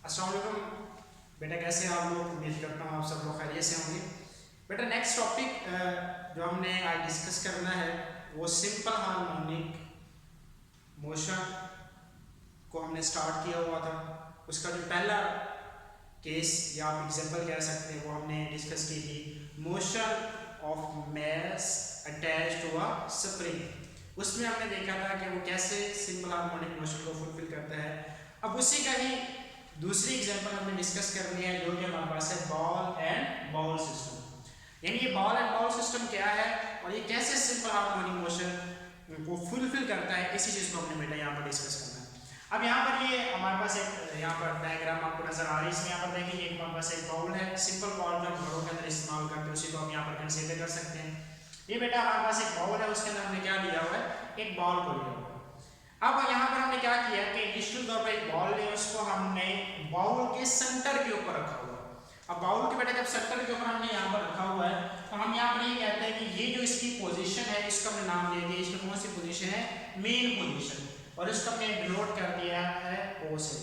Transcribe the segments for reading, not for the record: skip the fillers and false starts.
अस्सलाम वालेकुम बेटा, कैसे हैं आप लोग? उम्मीद करता हूँ आप सब लोग खैरियत से होंगे। बेटा नेक्स्ट टॉपिक जो हमने आज डिस्कस करना है वो सिंपल हार्मोनिक मोशन को हमने स्टार्ट किया हुआ था। उसका जो पहला केस या आप एग्जांपल कह सकते हैं वो हमने डिस्कस की थी, motion of mass attached to a spring. उसमें हमने देखा था कि वो कैसे सिंपल हार्मोनिक मोशन को फुलफिल करता है। अब उसी का ही दूसरी एग्जांपल हमने डिस्कस करनी है जो कि हमारे पास है बॉल एंड बाउल सिस्टम। यानी ये बॉल एंड बाउल सिस्टम क्या है और ये कैसे सिंपल हार्मोनिक मोशन को फुलफिल करता है, इसी चीज को हमने बेटा यहाँ पर डिस्कस करना है। अब यहाँ पर ये हमारे पास एक यहाँ पर डायग्राम आपको नजर आ रही है। इसमें यहाँ पर देखिए एक हमारे पास एक बाउल है, सिंपल बाउल जो हम घरों के अंदर इस्तेमाल करते हैं उसी को हम यहाँ पर कंसीडर कर सकते हैं। ये बेटा हमारे पास एक बाउल है, उसके अंदर हमने क्या लिया हुआ है, एक बॉल को लिया हुआ है। अब यहाँ पर हमने क्या किया कि निश्चित तौर पर एक बॉल है, उसको हमने बाउल के सेंटर के ऊपर रखा हुआ है। अब बाउल के बेटा जब सेंटर के ऊपर हमने यहाँ पर रखा हुआ है तो हम यहाँ पर ये कहते हैं कि ये जो इसकी पोजीशन है इसका हमने नाम दे दिया, इसकी कौन सी पोजीशन है, मेन पोजीशन, और इसको हमने डिनोट कर दिया है ओ से।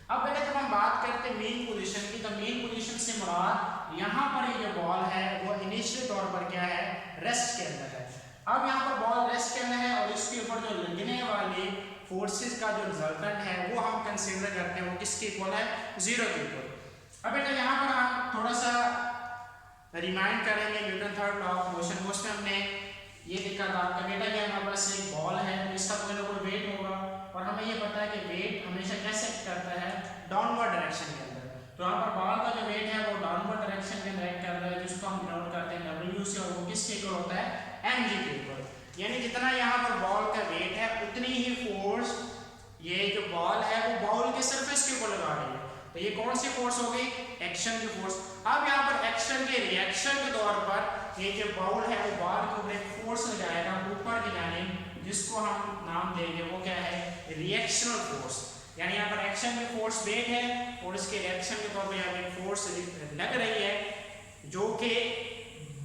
अब बेटा जब हम बात करते हैं मेन पोजीशन की, तो मेन पोजीशन से मुराद यहाँ पर ये जो बॉल है वो इनिशियल तौर पर क्या है, रेस्ट के अंदर है। अब यहाँ पर बॉल रेस्ट के अंदर है और इसके ऊपर जो लगने वाले फोर्सेस का जो रिजल्टेंट है वो हम कंसीडर करते हैं वो किसके इक्वल है, जीरो के इक्वल। अब बेटा यहाँ पर हम थोड़ा सा रिमाइंड करेंगे Newton third law of motion. उसमें हमने ये देखा था कि बेटा ये हमारे पास एक बॉल है तो इसका कोई ना कोई वेट होगा और हमें ये पता है कि वेट हमेशा कैसे एक्ट करता है, डाउनवर्ड डायरेक्शन के अंदर। तो यहाँ पर बॉल का जो वेट है वो डाउनवर्ड डायरेक्शन के अंदर एक्ट कर रहा है, जिसको हम डिनोट करते हैं W से, और वो किसके इक्वल होता है, mg के इक्वल। यानी जितना यहाँ पर बॉल का वेट है उतनी ही फोर्स ये जो बॉल है वो बॉल के सरफेस के ऊपर लगा रही है। तो ये कौन सी फोर्स हो गई, एक्शन की फोर्स। अब यहाँ पर एक्शन के रिएक्शन के तौर पर ये जो बॉल है वो बॉल के ऊपर एक फोर्स लगाएगा ऊपर की जानिब, जिसको हम नाम देंगे वो क्या है, रिएक्शनल फोर्स। यानी यहाँ पर एक्शन की फोर्स वेट है और इसके रिएक्शन के तौर पर यहाँ पर फोर्स लग रही है जो कि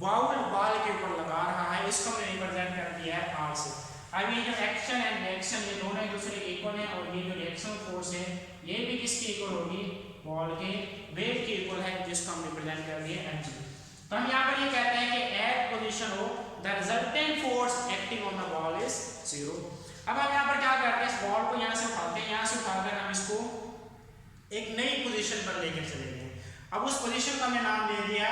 बाउल बॉल के ऊपर लगा रहा है, इसको हमने रिप्रेजेंट कर दिया है आर से। अब ये जो एक्शन एंड रिएक्शन ये दोनों एक दूसरे के इक्वल है और ये जो रिएक्शन फोर्स है ये भी किसके इक्वल होगी, बॉल के वेट के इक्वल है, जिसको हम रिप्रेजेंट कर दिए mg। तो हम यहाँ पर ये कहते हैं कि एट पोजीशन हो the resultant force acting on the ball is zero. अब हम यहाँ पर क्या करते हैं, इस बॉल को यहाँ से उठाते हैं, यहाँ से उठाकर हम इसको एक नई पोजीशन पर लेकर चलेंगे। अब उस पोजीशन का हमने नाम दे दिया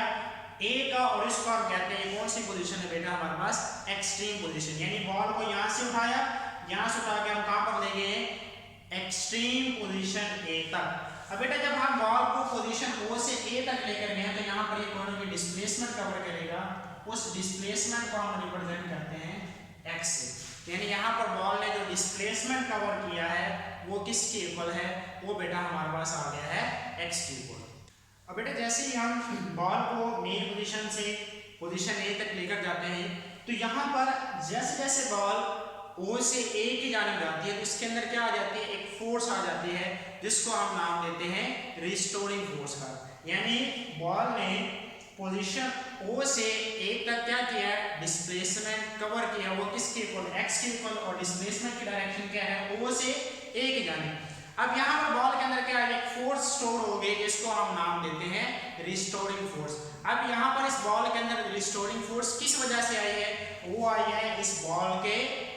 ए का, और इसको हम कहते हैं कौन सी पोजीशन है बेटा, हमारे पास एक्सट्रीम पोजीशन। यानी बॉल को यहाँ से उठाया, यहाँ से उठा के हम कहाँ पर लेंगे, एक्सट्रीम पोजीशन ए तक। अब बेटा जब हम बॉल को पोजीशन ओ से ए तक लेकर गए तो यहाँ पर ये कौन की डिस्प्लेसमेंट कवर करेगा, उस डिस्प्लेसमेंट को हम रिप्रेजेंट करते हैं एक्स से। यानी यहाँ पर बॉल ने जो डिस्प्लेसमेंट कवर किया है वो किसके इक्वल है, वो बेटा हमारे पास आ गया है एक्स के इक्वल। अब बेटा जैसे ही हम बॉल को मेन पोजीशन से पोजीशन ए तक लेकर जाते हैं तो यहाँ पर जैसे जैसे बॉल ओ से ए की जानिब जाती है तो इसके अंदर क्या आ जाती है, एक फोर्स आ जाती है जिसको हम नाम देते हैं रिस्टोरिंग फोर्स का। यानी बॉल ने पोजीशन ओ से ए तक क्या किया है, डिस्प्लेसमेंट कवर किया, वो किसके इक्वल, एक्स के इक्वल, और डिस्प्लेसमेंट की डायरेक्शन क्या है, ओ से ए की जानिब। अब यहाँ पर बॉल के अंदर क्या है, एक फोर्स स्टोर हो गई जिसको हम नाम देते हैं रिस्टोरिंग फोर्स। अब यहाँ पर इस बॉल के अंदर रिस्टोरिंग फोर्स किस वजह से आई है, वो आई है इस बॉल के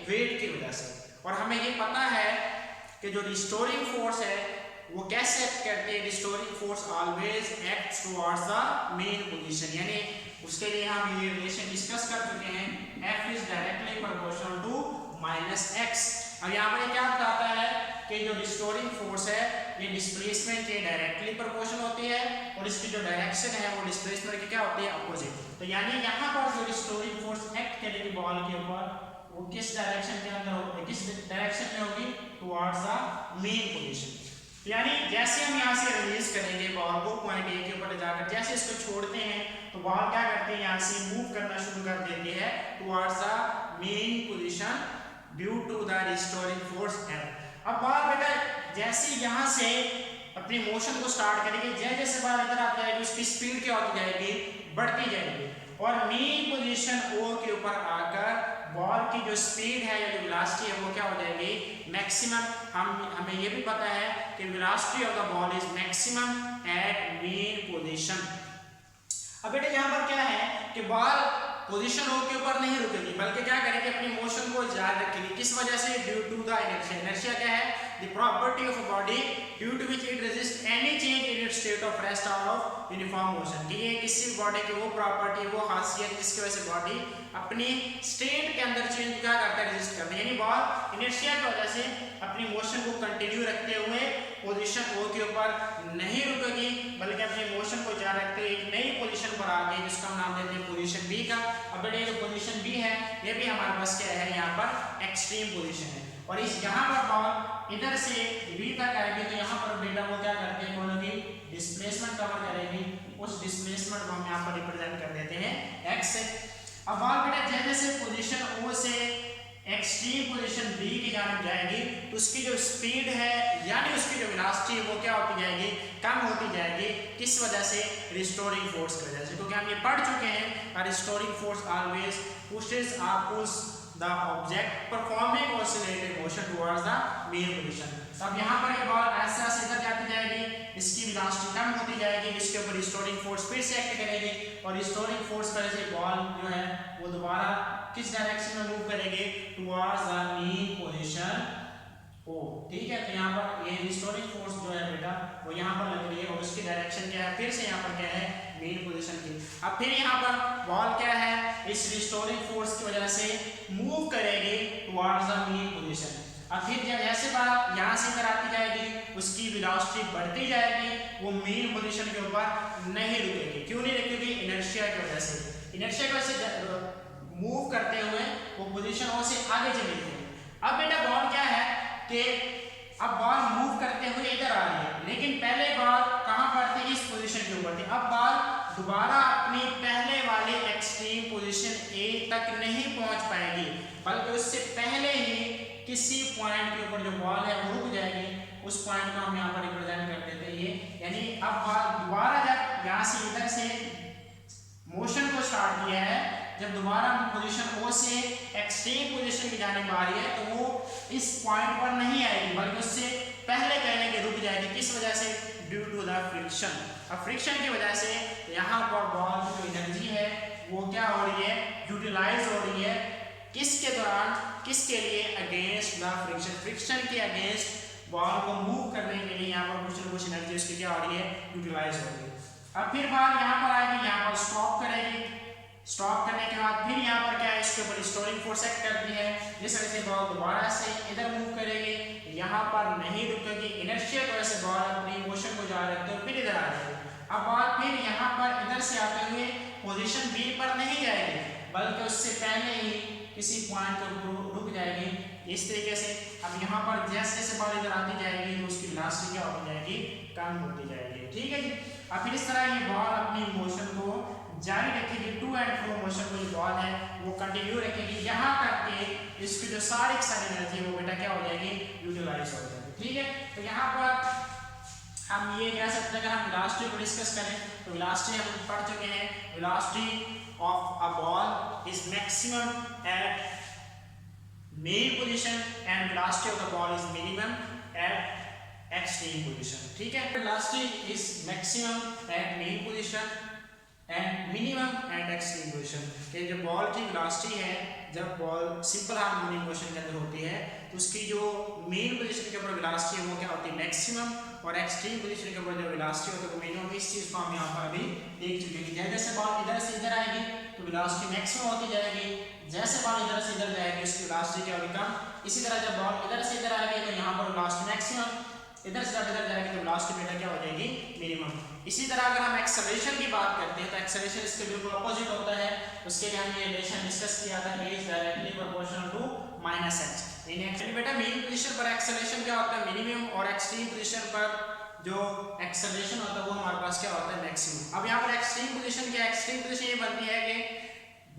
वेट की वजह से। और हमें ये पता है कि जो रिस्टोरिंग फोर्स है वो कैसे एक्ट करती है, restoring force always act towards the mean position. यानी उसके लिए हम ये रिलेशन डिस्कस कर चुके हैं, F is directly proportional to -x। अब यहाँ पर क्या बताता है कि जो रिस्टोरिंग फोर्स है ये डिस्प्लेसमेंट के डायरेक्टली प्रोपोर्शनल होती है और इसकी जो डायरेक्शन है वो डिस्प्लेसमेंट की क्या होती है, अपोजिट। तो यानी यहाँ पर जो रिस्टोरिंग फोर्स एक्ट करेगी बॉल के ऊपर वो किस डायरेक्शन के अंदर होगी, किस डायरेक्शन में होगी, टुवर्ड्स द मेन पोजीशन। तो यानी जैसे हम यहाँ से रिलीज करेंगे बॉल को पॉइंट ए के ऊपर ले जाकर, जैसे इसको छोड़ते हैं तो बॉल क्या करते हैं, यहाँ से मूव करना शुरू कर देती है towards the mean position due to the restoring force F। अब बॉल बेटा जैसे यहाँ से अपनी मोशन को स्टार्ट करेगी, जैसे जैसे बॉल इधर आती जाएगी उसकी स्पीड क्या होती जाएगी, बढ़ती जाएगी, और मेन पोजीशन O के ऊपर आकर बॉल की जो स्पीड है या जो वेलोसिटी है वो क्या हो जाएगी, मैक्सिमम। हमें ये भी पता है कि velocity of the ball is maximum main position. अब बेटा यहाँ पर क्या है कि बॉल पोजीशन ओ के ऊपर नहीं रुकेगी, बल्कि क्या करेगी, अपनी मोशन को जारी रखेगी। किस वजह से? Due to the inertia. Inertia क्या है? The property of a body due to which it resist any change in its state of rest और ऑफ यूनिफॉर्म मोशन। कि ये किसी बॉडी की वो प्रॉपर्टी, वो खासियत जिसकी वजह से बॉडी अपनी स्टेट के अंदर चेंज क्या करता है, रेजिस्ट करता है। यानी बॉल इनर्शिया की वजह से अपनी मोशन को कंटिन्यू रखते हुए पोजीशन ओ के ऊपर नहीं रुकेगी, बल्कि अपने मोशन को जारी रखते हुए एक नई पोजीशन पर आ गई, जिसका हम नाम देते हैं पोजीशन बी का। अब बेटे जो पोजीशन बी है ये भी हमारे पास क्या है, यहाँ पर एक्सट्रीम पोजीशन है। और इस यहाँ पर बॉल इधर से बी तक आएगी, तो यहाँ पर बेटा वो क्या करते हैं, दोनों की डिस्प्लेसमेंट कवर करेगी। उस डिस्प्लेसमेंट को हम यहाँ पर रिप्रेजेंट कर देते हैं एक्स से। अब बॉल बेटा जैसे पोजीशन ओ से एक्सट्रीम पोजीशन बी की जानब जाएगी, तो उसकी जो स्पीड है यानी उसकी जो वेलोसिटी है वो क्या होती जाएगी, कम होती जाएगी। किस वजह से? रिस्टोरिंग फोर्स की वजह से। क्योंकि हम ये पढ़ चुके हैं, restoring force always pushes or pulls the object performing oscillating motion towards the mean position। अब यहाँ पर ये बॉल ऐसे ऐसे इधर जाती जाएगी, इसकी वेलोसिटी कम होती जाएगी, इसके ऊपर रिस्टोरिंग फोर्स फिर से एक्ट करेगी, और रिस्टोरिंग फोर्स की वजह से बॉल जो है वो दोबारा किस डायरेक्शन में मूव करेगी, टुवर्ड्स द मीन पोजीशन ओ। ठीक है, तो यहाँ पर ये रिस्टोरिंग फोर्स जो है बेटा वो यहाँ पर लग रही है, और उसकी डायरेक्शन क्या है, फिर से यहाँ पर क्या है, मेन पोजीशन की। अब फिर यहाँ पर बॉल क्या है, इस रिस्टोरिंग फोर्स की वजह से मूव करेगी टुवर्ड्स द मेन पोजीशन। अब फिर जब जैसे बात यहाँ से इधर आती जाएगी, उसकी वेलोसिटी बढ़ती जाएगी, वो मेन पोजीशन के ऊपर नहीं रुकेगी। क्यों नहीं रुकेगी? इनर्शिया की वजह से। इनर्शिया की वजह से मूव करते हुए वो पोजीशन ओ से आगे चली गई। अब बेटा बॉल क्या है कि अब बॉल मूव करते हुए इधर आ रही है, लेकिन पहले बॉल कहाँ पर थी, इस पोजीशन के ऊपर थी। अब बॉल दोबारा अपनी पहले वाली एक्सट्रीम पोजीशन ए तक नहीं पहुंच पाएगी, बल्कि उससे पहले ही किसी पॉइंट के ऊपर जो बॉल है वो रुक जाएगी। उस पॉइंट को हम यहाँ पर रिप्रेजेंट कर देते हैं ये, यानी अब बॉल दोबारा जब यहाँ से इधर से मोशन को स्टार्ट किया है, जब दोबारा पोजीशन ओ से एक्सट्रीम पोजीशन की जाने आ रही है, तो वो इस पॉइंट पर नहीं आएगी, बल्कि उससे पहले कहने के रुक जाएगी। किस वजह से? Due to the friction. अब फ्रिक्शन की वजह से यहाँ पर बॉल की जो एनर्जी है वो क्या हो रही है, यूटिलाइज हो रही है। किसके दौरान, किसके लिए? Against the friction. फ्रिक्शन के अगेंस्ट बॉल को मूव करने के लिए यहाँ पर कुछ न कुछ एनर्जी उसकी क्या हो रही है, यूटिलाइज हो रही है। अब फिर बॉल यहाँ पर आएगी, यहाँ पर स्टॉप करेगी। स्टॉप करने के बाद फिर यहाँ पर क्या है, इसके ऊपर रिस्टोरिंग फोर्स एक्ट करती है, जिस वजह से बॉल दोबारा से इधर मूव करेगी, यहाँ पर नहीं रुकेगी। इनर्शिया की वजह से बॉल अपनी मोशन को जारी रखते हुए फिर इधर आ जाएगी। अब बॉल फिर यहाँ पर इधर से आते हुए पोजीशन बी पर नहीं जाएगी, बल्कि उससे पहले ही किसी पॉइंट पर रुक जाएगी, इस तरीके से। अब यहाँ पर जैसे जैसे बॉल इधर आती जाएगी, तो उसकी वेलोसिटी क्या होती जाएगी, कम होती जाएगी। ठीक है जी। अब फिर इस तरह ये बॉल अपनी मोशन को जारी रखेगी, टू एंड फ्रो मोशन को जो बॉल है वो कंटिन्यू रखेगी, यहाँ तक कि इसकी जो सारी एनर्जी वो बेटा क्या हो जाएगी, यूटिलाइज हो जाएगी। ठीक है, तो यहाँ पर हम ये कह सकते हैं, अगर हम वेलोसिटी को डिस्कस करें तो वेलोसिटी हम पढ़ चुके हैं, velocity of a ball is maximum at mean position and velocity of the ball is minimum at extreme position. ठीक है, velocity is maximum at mean position and minimum at extreme position. कि जो ball की velocity है जब ball simple harmonic motion के अंदर होती है, तो उसकी जो मेन पोजीशन के ऊपर वेलोसिटी है वो क्या होती है, मैक्सिमम, और एक्सट्रीम पोजीशन के ऊपर जो वेलोसिटी होती है वो मिनिमम। इस चीज़ को हम यहाँ पर अभी देख चुके हैं। जैसे जैसे बॉल इधर से इधर आएगी तो वेलोसिटी मैक्सिमम होती जाएगी, जैसे बॉल इधर से इधर जाएगी उसकी वेलोसिटी क्या होगी, कम। इसी तरह जब बॉल इधर से इधर आएगी तो यहाँ पर वेलोसिटी मैक्सिमम, इधर से जब इधर जाएगी तो वेलोसिटी बेटा क्या हो जाएगी, मिनिमम। इसी तरह अगर हम एक्सेलरेशन की बात करते हैं तो एक्सेलरेशन इसके बिल्कुल अपोजिट होता है। उसके लिए हमने रिलेशन डिस्कस किया था, a is directly proportional to -h। इन एक्चुअली बेटा मेन पोजीशन पर एक्सेलरेशन क्या होता है, मिनिमम, और एक्सट्रीम पोजीशन पर जो एक्सेलरेशन होता है वो हमारे पास क्या होता है, मैक्सिमम। अब यहाँ पर एक्सट्रीम पोजीशन क्या, एक्सट्रीम पोजीशन ये बनती है कि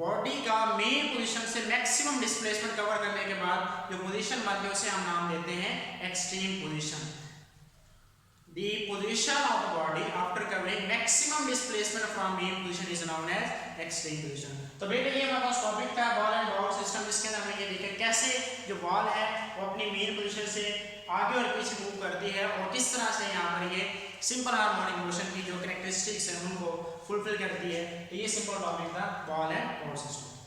बॉडी का मेन पोजीशन से मैक्सिमम डिस्प्लेसमेंट कवर करने के बाद जो पोजीशन बनती है उसे हम नाम देते हैं extreme position. The position of the body after covering maximum displacement from main position is known as extreme position। तो बेटे ये हमारे पास टॉपिक था बॉल एंड बॉल सिस्टम, जिसके अंदर हमने ये देखा कैसे जो बॉल है वो अपनी मेन पोजीशन से आगे और पीछे मूव करती है, और किस तरह से यहाँ पर ये सिंपल हार्मोनिक मोशन की जो कैरेक्टरिस्टिक्स हैं उनको फुलफिल करती है, तो ये सिंपल अटॉमिक था बॉल एंड पावर सिस्टम।